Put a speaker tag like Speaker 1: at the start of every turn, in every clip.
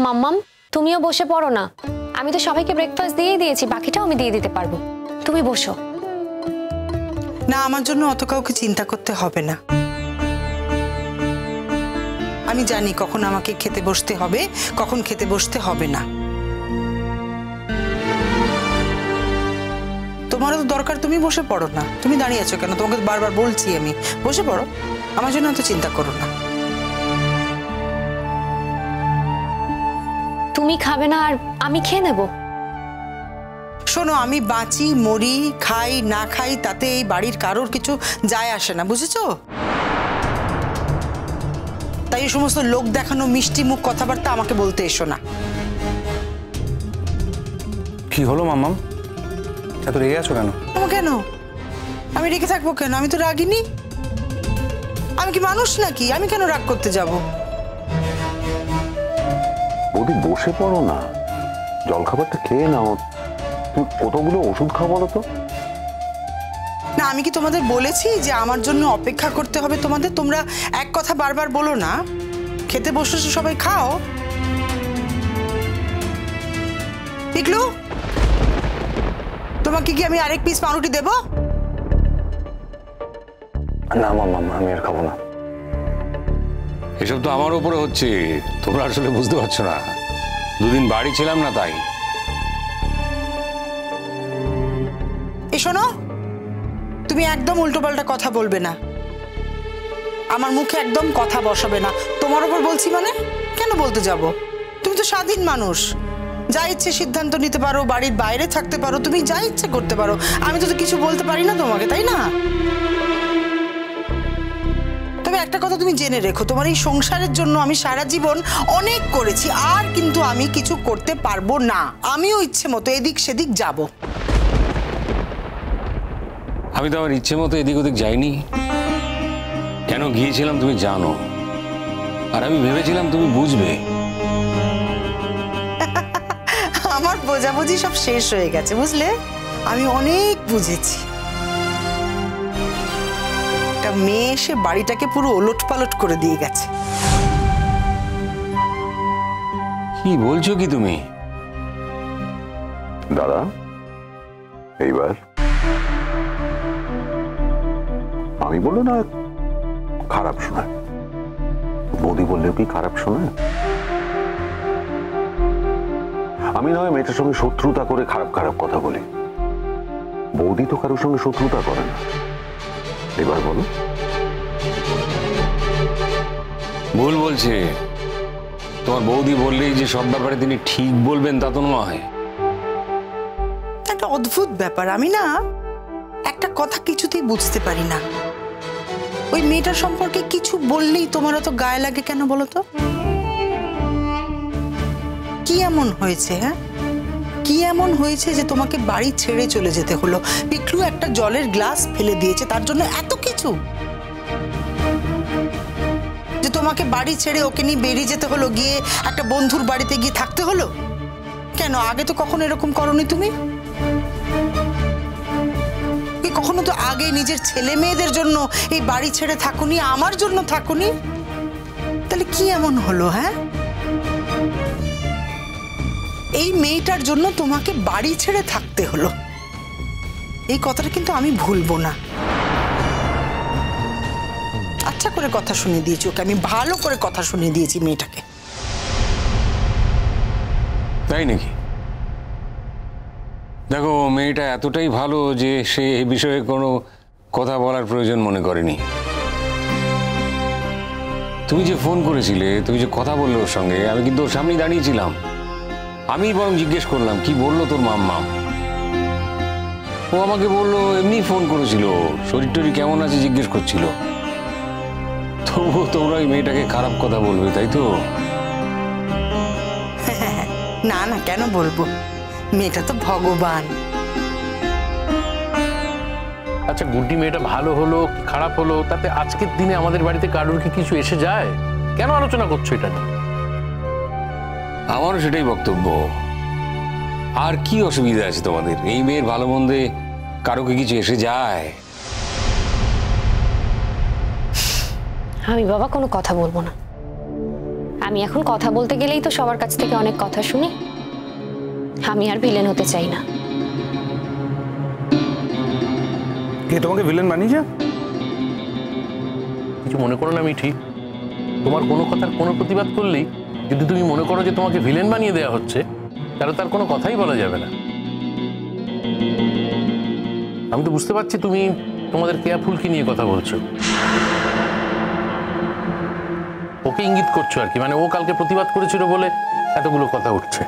Speaker 1: মাম্মাম তুমিও বসে পড়ো না, আমি তো সবাইকে ব্রেকফাস্ট দিয়েই দিয়েছি, বাকিটাও আমি দিয়ে দিতে পারবো। তুমি বসো।
Speaker 2: না, আমার জন্য অত কাউকে চিন্তা করতে হবে না। আমি জানি কখন আমাকে খেতে বসতে হবে, কখন খেতে বসতে হবে না। তোমারও তো দরকার, তুমি বসে পড়ো না। তুমি দাঁড়িয়ে আছো কেন? তোমাকে বারবার বলছি আমি, বসে পড়ো। আমার জন্য অত চিন্তা করো না।
Speaker 1: তুমি খাবে না আর আমি খেয়ে নেব?
Speaker 2: শোনো, আমি বাঁচি মরি, খাই না খাই, তাতে এই বাড়ির কারোর কিছু যায় আসে না, বুঝেছো? তাই এই সমস্ত লোক দেখানো মিষ্টি মুখ কথাবার্তা আমাকে বলতে এসো না।
Speaker 3: কি হলো মাম্মাম, এত রেগে আছো কেন?
Speaker 2: কেন আমি রেগে থাকবো কেন? আমি তো রাগিনি। আমি কি মানুষ নাকি? আমি কেন রাগ করতে যাব?
Speaker 4: বৌদি বসে পড়ো না, জলখাবারটা খেয়ে নাও। তুমি কতগুলো ওষুধ খাও বলো তো?
Speaker 2: না, আমি কি তোমাদের বলেছি যে আমার জন্য অপেক্ষা করতে হবে তোমাদের? তোমরা এক কথা বারবার বলো না। খেতে বসেছো, সবাই খাও। পিকলু, তোমাকে কি আমি আরেক পিস পাউরুটি দেবো?
Speaker 4: না মাম্মাম, আমি আর খাবো না।
Speaker 5: এসব তো আমার উপরে হচ্ছে, তোমরা আসলে বুঝতে পারছো না। দুদিন বাড়ি ছিলাম না তাই।
Speaker 2: শোনো, তুমি একদম উল্টোপাল্টা কথা বলবে না, আমার মুখে একদম কথা বসাবে না। তোমার উপর বলছি মানে? কেন বলতে যাব? তুমি তো স্বাধীন মানুষ, যা ইচ্ছে সিদ্ধান্ত নিতে পারো, বাড়ির বাইরে থাকতে পারো, তুমি যা ইচ্ছে করতে পারো। আমি তো কিছু বলতে পারি না তোমাকে, তাই না? তবে একটা কথা তুমি জেনে রেখো, তোমার এই সংসারের জন্য আমি সারা জীবন অনেক করেছি, আর কিন্তু আমি কিছু করতে পারবো না। আমিও ইচ্ছে মতো এদিক সেদিক যাব।
Speaker 5: আমি তো আমার ইচ্ছে মতো এদিক ওদিক যাইনি। কেন গিয়েছিলাম তুমি জানো, আর আমি ভেবেছিলাম তুমি বুঝবে।
Speaker 2: আমার বোঝাবুঝি সব শেষ হয়ে গেছে, বুঝলে? আমি অনেক বুঝেছি। একটা মেয়ে এসে বাড়িটাকে পুরো ওলটপালট করে দিয়ে গেছে।
Speaker 5: কি বলছো কি তুমি?
Speaker 4: দাদা, এইবার আমি বললো না খারাপ শোনায়, বৌদি বললেও কি খারাপ শোনায়? আমি নয় মেয়েটার সঙ্গে শত্রুতা করে খারাপ খারাপ কথা বলি, বৌদি তো কারোর সঙ্গে শত্রুতা করে না। এবার বলো।
Speaker 5: ভুল বলছে। তোমার বৌদি বললেই যে সব ব্যাপারে তিনি ঠিক বলবেন তা তো নয়।
Speaker 2: একটা অদ্ভুত ব্যাপার, আমি না একটা কথা কিছুতেই বুঝতে পারি না। ওই মেয়েটার সম্পর্কে কিছু বললেই তোমার অত গায়ে লাগে কেন বলো তো? কি এমন হয়েছে? হ্যাঁ, কি এমন হয়েছে যে তোমাকে বাড়ি ছেড়ে চলে যেতে হলো? পিকলু একটা জলের গ্লাস ফেলে দিয়েছে, তার জন্য এত কিছু? যে তোমাকে বাড়ি ছেড়ে ওকে নিয়ে বেরিয়ে যেতে হলো, গিয়ে একটা বন্ধুর বাড়িতে গিয়ে থাকতে হলো? কেন আগে তো কখনো এরকম করনি তুমি? কখনো তো আগে নিজের ছেলে মেয়েদের জন্য এই বাড়ি ছেড়ে থাকুনি, আমার জন্য থাকুনি? তাহলে কি এমন হলো? হ্যাঁ, এই মেয়েটার জন্য তোমাকে বাড়ি ছেড়ে থাকতে হলো। এই কথাটা কিন্তু আমি ভুলবো না। আচ্ছা করে কথা শুনিয়ে দিয়েছি ওকে, আমি ভালো করে কথা শুনিয়ে দিয়েছি মেয়েটাকে।
Speaker 5: তাই নাকি? দেখো, মেয়েটা এতটাই ভালো যে সে এই বিষয়ে কোনো কথা বলার প্রয়োজন মনে করেনি। তুমি যে ফোন করেছিলে, তুমি যে কথা বললে ওর সঙ্গে, আমি কিন্তু ওর সামনেই দাঁড়িয়েছিলাম। আমি বরং জিজ্ঞেস করলাম কি বললো তোর মাম্মা। ও আমাকে বললো এমনি ফোন করেছিল, শরীর টরীর কেমন আছে জিজ্ঞেস করছিল। তবুও তোমরা ওই মেয়েটাকে খারাপ কথা বলবে, তাই তো?
Speaker 2: না না, কেন বলবো? মেয়েটা তো ভগবান।
Speaker 6: আচ্ছা গুড্ডি মেয়েটা ভালো হলো কি খারাপ হলো তাতে আজকের দিনে আমাদের বাড়িতে কারোর কি কিছু এসে যায়? কেন আলোচনা করছো এটা নিয়ে?
Speaker 5: আমারও সেটাই বক্তব্য। আর কি অসুবিধা আছে তোমাদের? এই মেয়ের ভালো মন্দে কারো কি কিছু এসে যায়?
Speaker 1: আমি বাবা কোনো কথা বলবো না। আমি এখন কথা বলতে গেলেই তো সবার কাছ থেকে অনেক কথা শুনি। আমি আর ভিলেন হতে চাই না।
Speaker 3: কে তোমাকে ভিলেন বানিয়েছে?
Speaker 6: কিছু মনে করো না মিঠি, তোমার কোনো কথার কোনো প্রতিবাদ করলেই যদি তুমি মনে করো যে তোমাকে ভিলেন বানিয়ে দেওয়া হচ্ছে, তাহলে তার কোনো কথাই বলা যাবে না। আমি তো বুঝতে পারছি তুমি তোমাদের কেয়া ফুলকে নিয়ে কথা বলছো, ওকে ইঙ্গিত করছো আর কি, মানে ও কালকে প্রতিবাদ করেছিল বলে এতগুলো কথা উঠছে।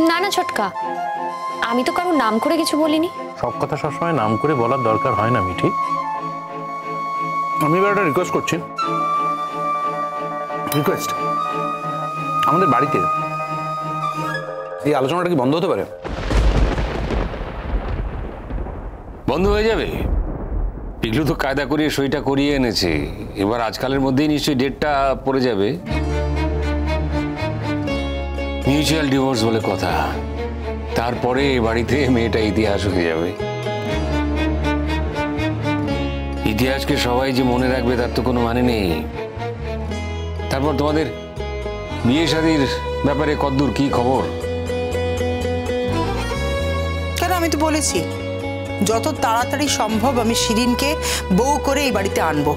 Speaker 1: না না ছোটকা, আমি তো কারোর নাম করে কিছু বলিনি।
Speaker 6: সব কথা সবসময় নাম করে বলার দরকার হয় না মিঠি।
Speaker 3: আমি এবার একটা রিকোয়েস্ট করছি। রিকোয়েস্ট, আমাদের বাড়িতে এই আলোচনাটা কি বন্ধ হতে পারে?
Speaker 5: বন্ধ হয়ে যাবে? পিকলু তো কায়দা করিয়ে সইটা করিয়ে এনেছে, এবার আজকালের মধ্যেই নিশ্চয়ই ডেটটা পড়ে যাবে। মিউচুয়াল ডিভোর্স বলে কথা, তারপরে বাড়িতে মেয়েটা ইতিহাস হয়ে যাবে। ইতিহাসকে সবাই যে মনে রাখবে তার তো কোনো মানে নেই। তারপর তোমাদের বিয়ে শাদীর ব্যাপারে কদ্দূর কি খবর?
Speaker 2: কেন, আমি তো বলেছি যত তাড়াতাড়ি সম্ভব আমি শিরিনকে বউ করে এই বাড়িতে আনবো।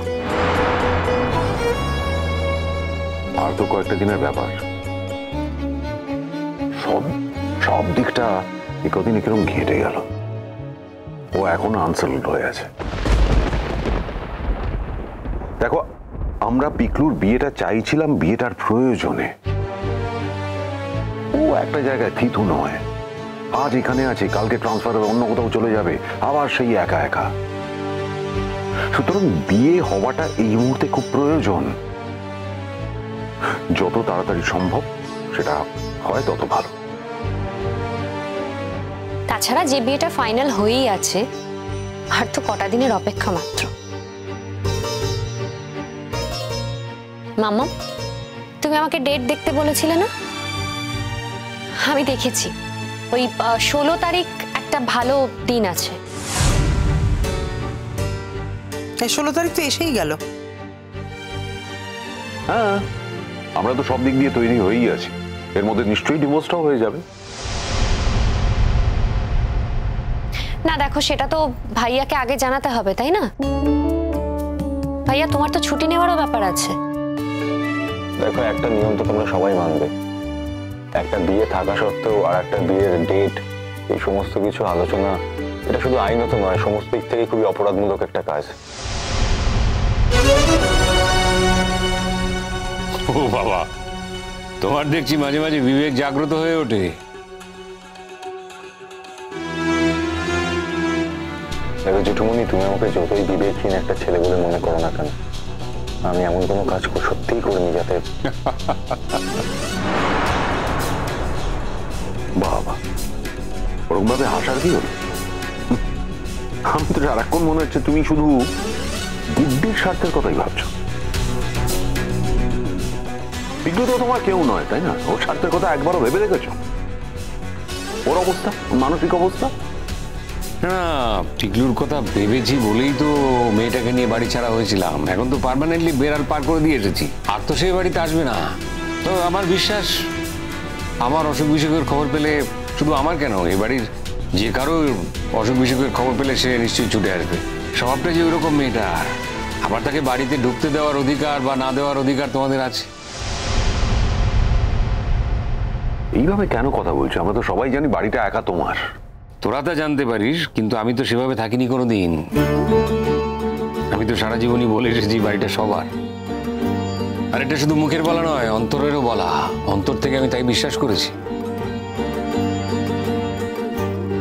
Speaker 4: আর তো কয়েকটা দিনের ব্যাপার, সব দিকটা একদিন কিরকম ঘেটে গেল। ও এখনো আনসেটেলড হয়ে আছে। দেখো, আমরা পিকলুর বিয়েটা চাইছিলাম বিয়েটার প্রয়োজনে। ও একটা জায়গায় থিতু নয়, আজ এখানে আছে, কালকে ট্রান্সফার হবে, অন্য কোথাও চলে যাবে, আবার সেই একা একা। সুতরাং বিয়ে হওয়াটা এই মুহূর্তে খুব প্রয়োজন। যত তাড়াতাড়ি সম্ভব সেটা হয় তত ভালো।
Speaker 1: তাছাড়া যে বিয়েটা ফাইনাল হয়েই আছে, আর তো কটা দিনের অপেক্ষা মাত্র। মাম্মা, তুমি আমাকে ডেট দেখতে বলেছিলে না? আমি দেখেছি, ওই 16 তারিখ একটা ভালো দিন আছে।
Speaker 2: 16 তারিখ তো এসেই গেল।
Speaker 4: হ্যাঁ, আমরা তো সব দিক দিয়ে তৈরি হয়েই আছি, এর মধ্যে নিশ্চয়ই ডিভোর্সটাও হয়ে যাবে।
Speaker 1: না দেখো, সেটা তো ভাইয়াকে আগে জানাতে হবে, তাই না? ভাইয়া, তোমার তো ছুটি নেওয়ারও ব্যাপার আছে।
Speaker 7: দেখো, একটা নিয়ম তো তোমরা সবাই মানবে, একটা বিয়ে থাকা সত্ত্বেও আর একটা বিয়ের ডেট, এই সমস্ত কিছু আলোচনা, এটা শুধু আইনত নয়, সমস্ত দিক থেকে খুবই অপরাধমূলক একটা কাজ।
Speaker 5: ও বাবা, তোমার দেখছি মাঝে মাঝে বিবেক জাগ্রত হয়ে ওঠে।
Speaker 7: দেখো জেঠুমনি, তুমি আমাকে যতই বিবেকহীন একটা ছেলে বলে মনে করো না কেন, আমি এমন কোনো কাজ সত্যিই করিনি যাতে।
Speaker 4: বাবা, ওরকম ভাবে হাসার কি হলো? আমি তো সারাক্ষণ মনে হচ্ছে তুমি শুধু গুড্ডির স্বার্থের কথাই ভাবছো। পিকলু তো তোমার কেউ নয়, তাই না? ওর স্বার্থের কথা একবারও ভেবে দেখেছো? ওর অবস্থা, মানসিক অবস্থা?
Speaker 5: না, টিকলুর কথা ভেবেছি বলেই তো মেয়েটাকে নিয়ে বাড়ি ছাড়া হয়েছিলাম। এখন তো পার্মানেন্টলি বেড়াল পার করে দিয়ে এসেছি, আর তো সেই বাড়িতে আসবে না। তো আমার বিশ্বাস, আমার অসুখ বিসুখের খবর পেলে, শুধু আমার কেন, এই বাড়ির যে কারো অসুখ বিসুখের খবর পেলে সে নিশ্চয়ই ছুটে আসবে। স্বভাবটা যে ওইরকম মেয়েটার, আবার তাকে বাড়িতে ঢুকতে দেওয়ার অধিকার বা না দেওয়ার অধিকার তোমাদের আছে।
Speaker 4: এইভাবে কেন কথা বলছো? আমরা তো সবাই জানি বাড়িটা একা তোমার।
Speaker 5: তোরা তা জানতে পারিস, কিন্তু আমি তো সেভাবে থাকিনি কোনোদিন। আমি তো সারা জীবনই বলে এসেছি বাড়িটা সবার। আর এটা শুধু মুখের বলা নয়, অন্তরেরও বলা। অন্তর থেকে আমি তাই বিশ্বাস করেছি।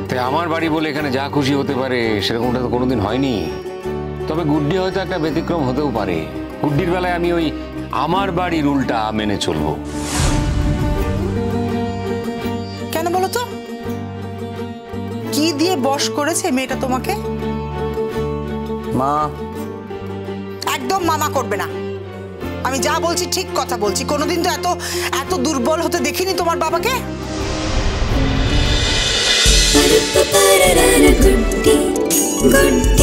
Speaker 5: তাই আমার বাড়ি বলে এখানে যা খুশি হতে পারে সেরকমটা তো কোনোদিন হয়নি। তবে গুড্ডি হয়তো একটা ব্যতিক্রম হতেও পারে। গুড্ডির বেলায় আমি ওই আমার বাড়ির উল্টা মেনে চলবো।
Speaker 2: কেন বলো তো, কি দিয়ে বশ করেছে মেয়েটা তোমাকে?
Speaker 3: মা,
Speaker 2: একদম মামা করবে না। আমি যা বলছি ঠিক কথা বলছি। কোনোদিন তো এত দুর্বল হতে দেখিনি তোমার বাবাকে।
Speaker 8: गुड्डी गुड्डी